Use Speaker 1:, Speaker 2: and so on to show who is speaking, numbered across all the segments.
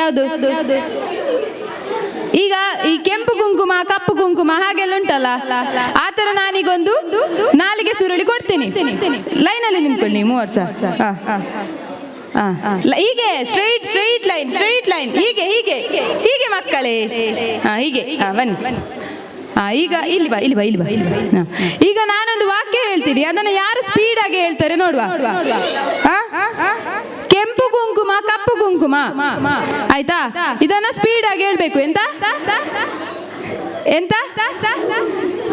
Speaker 1: ಯಾವುದು? ಈಗ ಈ ಕೆಂಪು ಕುಂಕುಮ ಕಪ್ಪು ಕುಂಕುಮ ಹಾಗೆಲ್ಲ ಉಂಟಲ್ಲ, ಆತರ ನಾನೀಗೊಂದು ನಾಲಿಗೆ ಸುರುಳಿ ಕೊಡ್ತೀನಿ. ಲೈನಲ್ಲಿ ನಿಂತ್ಕೊಳ್ಳಿ ನೀವು 3 ಹೀಗೆ ಸ್ಟ್ರೈಟ್ ಲೈನ್ ಹೀಗೆ ಹೀಗೆ ಹೀಗೆ ಮಕ್ಕಳೇ, ಹೀಗೆ ಬನ್ನಿ. ಈಗ ಇಲ್ಲಿ ಬಾ. ಈಗ ನಾನೊಂದು ವಾಕ್ಯ ಹೇಳ್ತೀನಿ, ಅದನ್ನು ಯಾರು ಸ್ಪೀಡ್ ಆಗಿ ಹೇಳ್ತಾರೆ ನೋಡುವ. ಕೆಂಪು ಕುಂಕುಮ ಕಪ್ಪು ಕುಂಕುಮ, ಆಯ್ತಾ? ಇದನ್ನ ಸ್ಪೀಡ್ ಆಗಿ ಹೇಳ್ಬೇಕು. ಎಂತ ಎಂತ?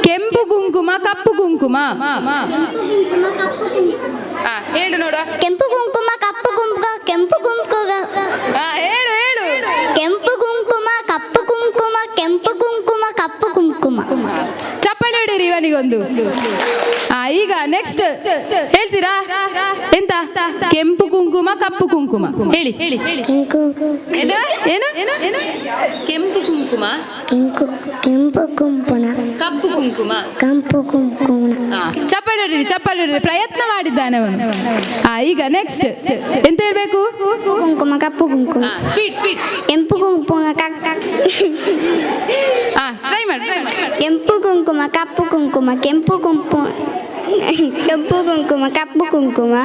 Speaker 1: ಕೆಂಪು ಕುಂಕುಮ ಕಪ್ಪು ಕುಂಕುಮ. ಹೇಳು ನೋಡುವ.
Speaker 2: ಕೆಂಪು ಕುಂಕುಮ ಕಪ್ಪು ಕುಂಕುಮ ಕೆಂಪು ಕುಂಕುಮ.
Speaker 1: ಹೇಳು.
Speaker 2: ಕೆಂಪು ಕುಂಕುಮ ಕಪ್ಪು ಕುಂಕುಮ ಕೆಂಪು ಕುಂಕುಮ ಕಪ್ಪು ಕುಂಕುಮ.
Speaker 1: ಚಪ್ಪಾಳೆ ಹೊಡೀರಿ ಇವನಿಗೊಂದು. ಈಗ ನೆಕ್ಸ್ಟ್ ಹೇಳ್ತೀರಾ? ಎಂತ? ಕೆಂಪು ಕುಂಕುಮ ಕಪ್ಪು ಕುಂಕುಮ. ಹೇಳಿ. ಏನು? ಕೆಂಪು ಕುಂಕುಮ
Speaker 2: ಕೆಂಪು ಕುಂಕುಮ
Speaker 1: ಕಪ್ಪು ಕುಂಕುಮ.
Speaker 2: ಕೆಂಪು ಕುಂಕುಮ.
Speaker 1: ಚಪ್ಪಾಳೆ ಹೊಡೀರಿ. ಪ್ರಯತ್ನ ಮಾಡಿದ್ದಾನೆ ಅವನು. ಈಗ ನೆಕ್ಸ್ಟ್ ಎಂತ ಹೇಳ್ಬೇಕು?
Speaker 2: ಕುಂಕುಮ ಕಪ್ಪು ಕುಂಕುಮ.
Speaker 1: ಸ್ಪೀಡ್.
Speaker 2: ಕೆಂಪು ಕುಂಕುಮ
Speaker 1: ಟ್ರೈ ಮಾಡಿ.
Speaker 2: ಕೆಂಪು ಕುಂಕುಮ ಕಪ್ಪು ಕುಂಕುಮ ಕೆಂಪು ಕುಂಕುಮ ಕೆಂಪು ಕುಂಕುಮ ಕಪ್ಪು ಕುಂಕುಮ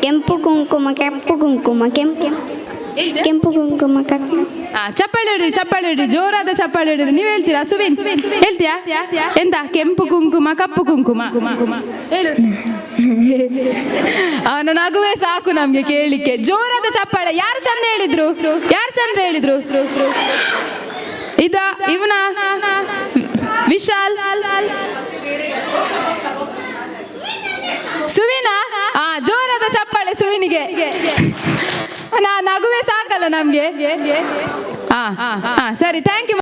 Speaker 2: ಕೆಂಪು ಕುಂಕುಮ ಕಪ್ಪು ಕುಂಕುಮ ಕೆಂಪು ಕುಂಕುಮ ಕಪ್ಪು.
Speaker 1: ಚಪ್ಪಾಳೆ ಹೊಡೀರಿ, ಜೋರಾದ ಚಪ್ಪಾಳೆ ಹೊಡೀರಿ. ನೀವು ಹೇಳ್ತೀರಾ? ಸುವಿನ್ ಹೇಳ್ತೀಯಾ? ಎಂತ? ಕೆಂಪು ಕುಂಕುಮ ಕಪ್ಪು ಕುಂಕುಮ. ಹೇಳು. ಅವನ ನಗುವೆ ಸಾಕು ನಮ್ಗೆ ಕೇಳಿಕ್ಕೆ. ಜೋರಾದ ಚಪ್ಪಾಳೆ. ಯಾರು ಚಂದ ಹೇಳಿದ್ರು? ಇವನ ವಿಶಾಲ್, ಸುವಿನ. ಜೋರಾದ ಚಪ್ಪಾಳೆ ಸುವಿನಿಗೆ. ನಗುವೆ ಸಾಕಲ್ಲ ನಮ್ಗೆ. ಸರಿ, ಥ್ಯಾಂಕ್ ಯು.